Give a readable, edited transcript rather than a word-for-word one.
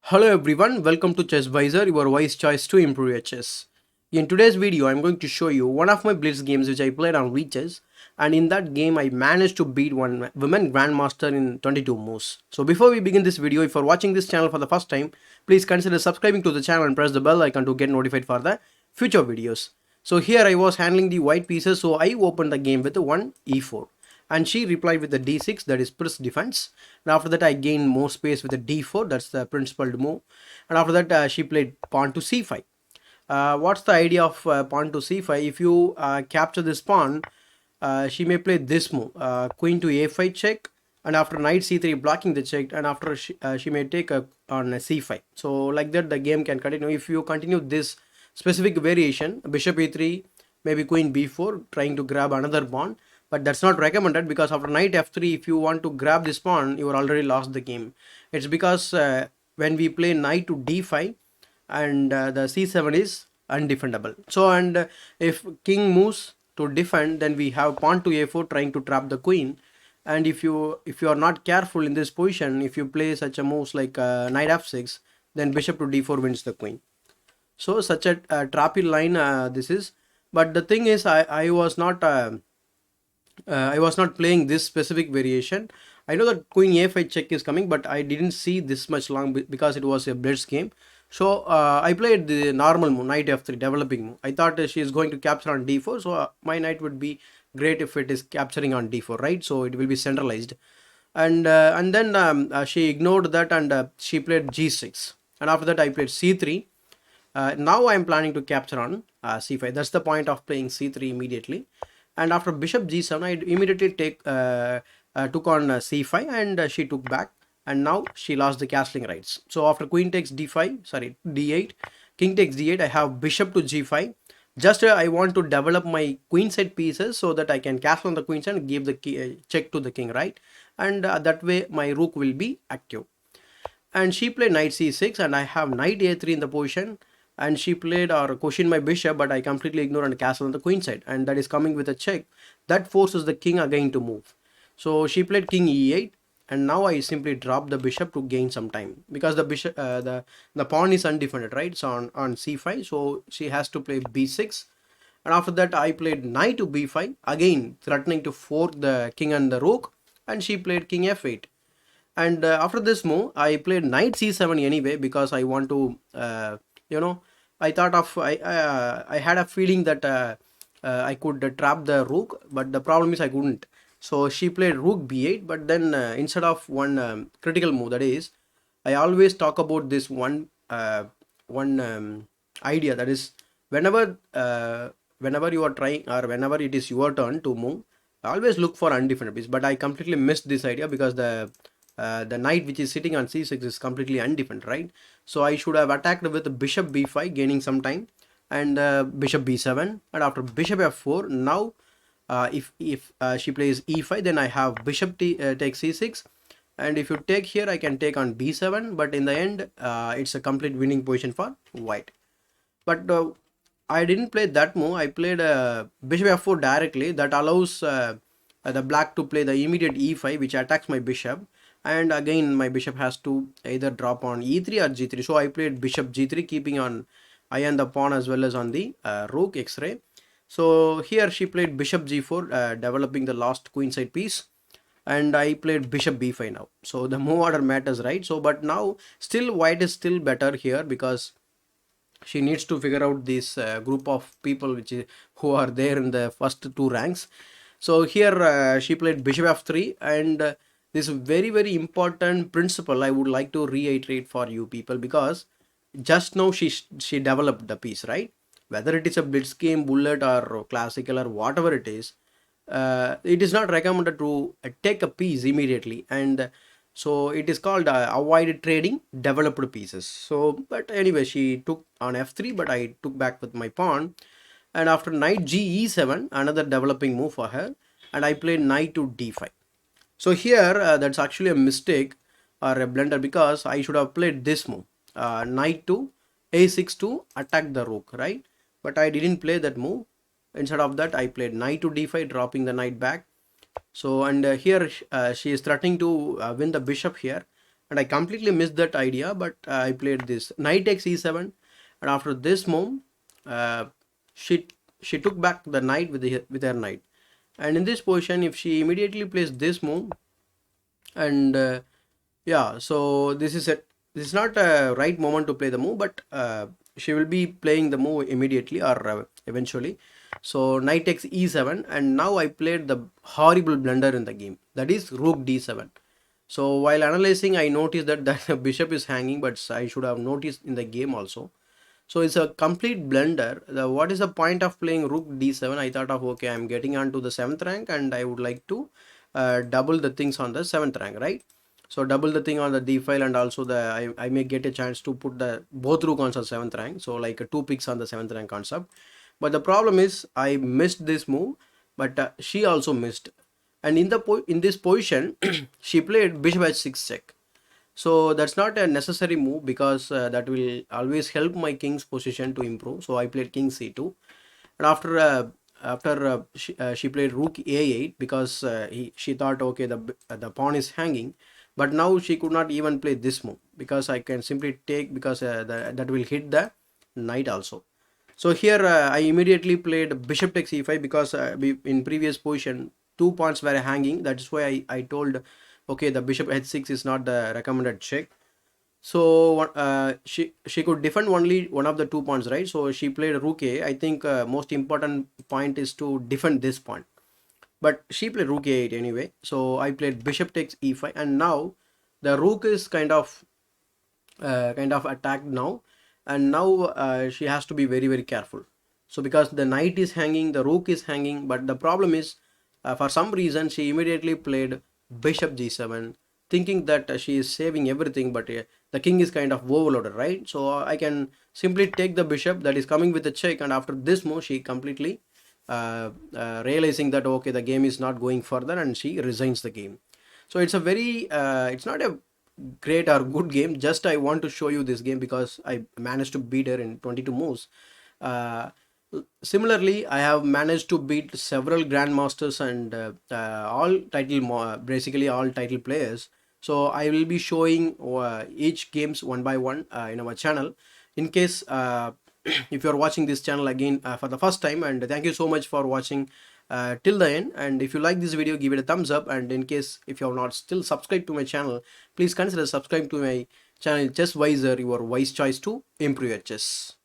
Hello everyone, welcome to Chessvisor, your wise choice to improve your chess. In today's video, I'm going to show you one of my blitz games which I played on WeChess, and in that game I managed to beat one women grandmaster in 22 moves. So before we begin this video, if you're watching this channel for the first time, please consider subscribing to the channel and press the bell icon to get notified for the future videos. So here I was handling the white pieces, so I opened the game with one e4 and she replied with the d6, that is Pirc defense. And after that I gained more space with the d4, that's the principled move. And after that she played pawn to c5. What's the idea of pawn to c5? If you capture this pawn, she may play this move, queen to a5 check, and after knight c3 blocking the check, and after she may take on a c5. So like that the game can continue. If you continue this specific variation, bishop e3, maybe queen b4, trying to grab another pawn, but that's not recommended, because after knight f3, if you want to grab this pawn, you are already lost the game. It's because when we play knight to d5 and the c7 is undefendable. So and if king moves to defend, then we have pawn to a4 trying to trap the queen. And if you are not careful in this position, if you play such a moves like knight f6, then bishop to d4 wins the queen. So such a trappy line this is. But the thing is, I was not playing this specific variation. I know that queen a5 check is coming, but I didn't see this much long because it was a blitz game. So I played the normal move, knight f3, developing move. I thought she is going to capture on d4, so my knight would be great if it is capturing on d4, right? So it will be centralized. And then she ignored that, and she played g6. And after that I played c3. Now I am planning to capture on c5. That's the point of playing c3 immediately. And after bishop g7, I immediately took on c5, and she took back, and now she lost the castling rights. So after queen takes d5, sorry, d8, king takes d8, I have bishop to g5. Just I want to develop my queen side pieces so that I can castle on the queen side and give the check to the king, right? And that way my rook will be active. And she played knight c6, and I have knight a3 in the position, and she played or questioned my bishop, but I completely ignored and castle on the queen side, and that is coming with a check that forces the king again to move. So she played king e8, and now I simply drop the bishop to gain some time, because the bishop the pawn is undefended, right? So on c5, so she has to play b6. And after that I played knight to b5, again threatening to fork the king and the rook, and she played king f8. And after this move I played knight c7 anyway, because I want to you know I thought of I had a feeling that I could trap the rook, but the problem is I couldn't. So she played rook b8, but then instead of one critical move, that is, I always talk about this one idea, that is, whenever you are trying, or whenever it is your turn to move, always look for undefended piece. But I completely missed this idea, because the knight which is sitting on c6 is completely undefended, right? So I should have attacked with bishop b5, gaining some time, and bishop b7, and after bishop f4. Now if she plays e5, then I have bishop takes c6, and if you take here, I can take on b7, but in the end it's a complete winning position for white. But I didn't play that move. I played bishop f4 directly. That allows the black to play the immediate e5, which attacks my bishop, and again my bishop has to either drop on e3 or g3. So I played bishop g3, keeping on eye on the pawn as well as on the rook x-ray. So here she played bishop g4, developing the last queenside piece, and I played bishop b5 now. So the move order matters, right? So but now still white is still better here, because she needs to figure out this group of people who are there in the first two ranks. So here she played bishop f3, and this very important principle I would like to reiterate for you people, because just now she developed the piece, right? Whether it is a blitz game, bullet, or classical, or whatever it is not recommended to take a piece immediately. And so it is called avoid trading developed pieces. So but anyway, she took on f3, but I took back with my pawn. And after knight g e7, another developing move for her, and I played knight to d5. So here that's actually a mistake or a blunder, because I should have played this move, knight to a6 to attack the rook, right? But I didn't play that move. Instead of that, I played knight to d5, dropping the knight back. So and here she is threatening to win the bishop here, and I completely missed that idea, but I played this knight takes e7, and after this move, uh, she she took back the knight with her knight, and in this position, if she immediately plays this move, and yeah, so this is not a right moment to play the move, but she will be playing the move immediately or eventually. So knight takes e7, and now I played the horrible blunder in the game, that is rook d7. So while analyzing, I noticed that the bishop is hanging, but I should have noticed in the game also. So it's a complete blunder. What is the point of playing rook d7? I thought of, okay, I'm getting onto the 7th rank and I would like to double the things on the 7th rank, right? So double the thing on the d file, and also I may get a chance to put the both rook on the 7th rank. So like two picks on the 7th rank concept. But the problem is I missed this move, but she also missed. And in this position, she played bishop h6 check. So that's not a necessary move, because that will always help my king's position to improve. So I played king c2, and after she played rook a8, because she thought, okay, the pawn is hanging, but now she could not even play this move, because I can simply take, because that will hit the knight also. So here I immediately played bishop takes e5, because in previous position two pawns were hanging. That's why I told, okay, the bishop h6 is not the recommended check. So she could defend only one of the two pawns, right? So she played rook a. I think most important point is to defend this pawn, but she played rook a8 anyway. So I played bishop takes e5, and now the rook is kind of attacked now, and now she has to be very very careful. So because the knight is hanging, the rook is hanging, but the problem is, for some reason she immediately played bishop g7, thinking that she is saving everything, but the king is kind of overloaded, right? So I can simply take the bishop that is coming with a check, and after this move she completely realizing that, okay, the game is not going further, and she resigns the game. So it's a very it's not a great or good game, just I want to show you this game because I managed to beat her in 22 moves. uh, Similarly, I have managed to beat several grandmasters and basically all title players. So I will be showing each games one by one in our channel, in case if you are watching this channel again for the first time. And thank you so much for watching till the end. And if you like this video, give it a thumbs up, and in case if you have not still subscribed to my channel, please consider subscribe to my channel Chess Wiser, your wise choice to improve your chess.